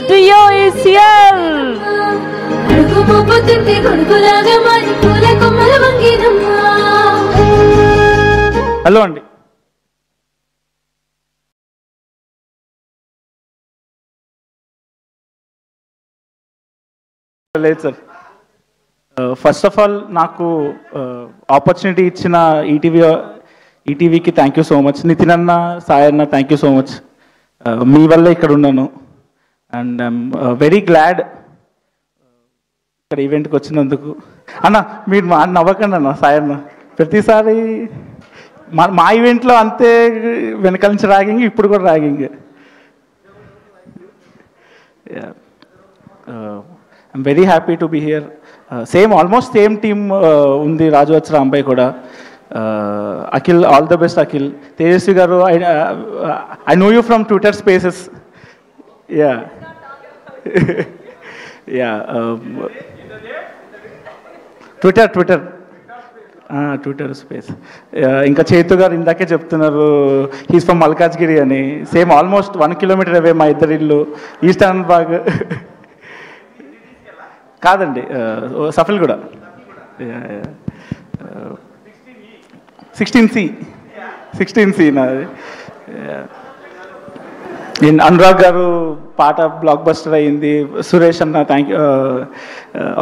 to your ACL. Hello అండి. లేదు sir. First of all నాకు ఆపర్చునిటీ ఇచ్చిన ఈటీవీకి thank you so much. Nitin అన్న, సాయి అన్న, థ్యాంక్ యూ సో మచ్. మీ వల్ల ఇక్కడ ఉన్నాను అండ్ ఐఎమ్ వెరీ గ్లాడ్ ఇక్కడ ఈవెంట్కి వచ్చినందుకు. అన్న మీరు నవ్వకండి అన్న. సాయి అన్న ప్రతిసారి మా ఈవెంట్లో అంతే వెనకాల నుంచి ర్యాగింగ్, ఇప్పుడు కూడా ragging. I'm very happy to be here. Almost same team ఉంది. రాజవత్స రాంబాయ్ కూడా. Akhil, all the best Akhil. Tejaswi గారు, I know you from Twitter spaces. Twitter space. ఇంకా చేతు గారు ఇందాకే చెప్తున్నారు హీస్ ఫ్రమ్ మల్కాజ్గిరి అని. సేమ్ ఆల్మోస్ట్ 1 కిలోమీటర్ అవే మా ఇద్దరి ఇల్లు. ఈస్ట్ ఆనందబాగ్ కాదండి, సఫల్ కూడా. 16C నాది. అనురాగ్ గారు పాట బ్లాక్ బస్టర్ అయ్యింది. సురేష్ అన్న thank you,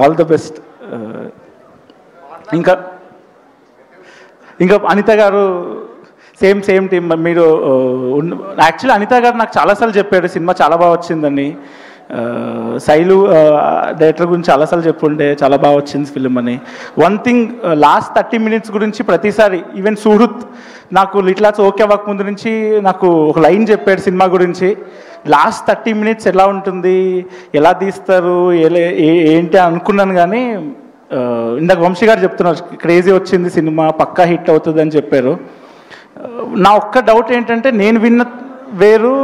all the best. ఇంకా అనిత గారు సేమ్ టీమ్. మీరు యాక్చువల్లీ అనిత గారు నాకు చాలాసార్లు చెప్పాడు సినిమా చాలా బాగా వచ్చిందని. శైలు డైరెక్టర్ గురించి చాలాసార్లు చెప్పుండే చాలా బాగా వచ్చింది ఫిలిం అని. వన్ థింగ్, లాస్ట్ 30 minutes గురించి ప్రతిసారి ఈవెన్ సుహృత్ నాకు లిటిల్ ఆర్ట్స్ ఓకే అవ్వక ముందు నుంచి నాకు ఒక లైన్ చెప్పాడు సినిమా గురించి. లాస్ట్ 30 minutes ఎలా ఉంటుంది, ఎలా తీస్తారు, ఏంటి అనుకున్నాను. కానీ ఇందాక వంశీ గారు చెప్తున్నారు క్రేజీ వచ్చింది సినిమా, పక్కా హిట్ అవుతుంది అని చెప్పారు. నా ఒక్క డౌట్ ఏంటంటే, నేను విన్న వేరు,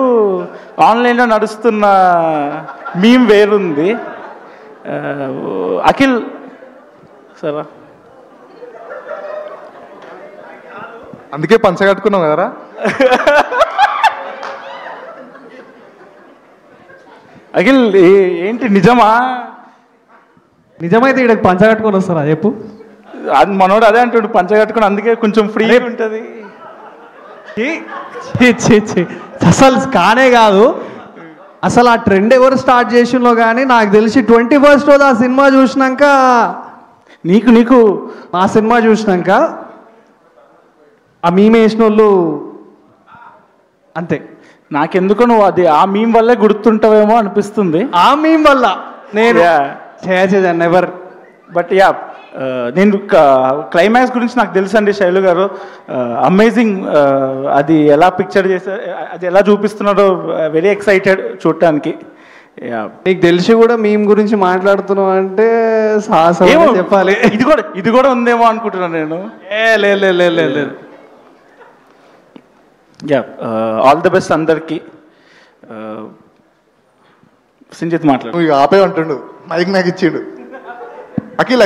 ఆన్లైన్లో నడుస్తున్న మీమ్ వేరుంది. అఖిల్ సరే, అందుకే పంచగట్టుకున్నాం కదరా. అఖిల్ ఏంటి నిజమా? నిజమైతే ఇక్కడ పంచగట్టుకొని వస్తారా చెప్పు. అది మనోడు అదే అంటుండు, పంచగట్టుకుని, అందుకే కొంచెం ఫ్రీ ఉంటుంది. అసలు కానే కాదు. అసలు ఆ ట్రెండ్ ఎవరు స్టార్ట్ చేసిందో కానీ నాకు తెలిసి 21st రోజు ఆ సినిమా చూసినాక, నీకు ఆ సినిమా చూసినాక ఆ మీమ్ వేసిన వాళ్ళు అంతే. నాకెందుకో నువ్వు అది ఆ మీమ్ వల్లే గుర్తుంటావేమో అనిపిస్తుంది. ఆ మీమ్ వల్ల నేను నెవర్. బట్ నేను క్లైమాక్స్ గురించి నాకు తెలుసు అండి. శైలు గారు అమేజింగ్. అది ఎలా పిక్చర్ చేశారు, అది ఎలా చూపిస్తున్నారో వెరీ ఎక్సైటెడ్ చూడటానికి. నీకు తెలిసి కూడా మేము గురించి మాట్లాడుతున్నావు అంటే సాహసం చెప్పాలి. ఇది కూడా ఉందేమో అనుకుంటున్నాను నేను. లేదు. ఆల్ ద బెస్ట్ అందరికి. సింజిత్ మాట్లాడు. ఆపే అంటుండు, మైక్ నాకు ఇచ్చిండు. అఖిల్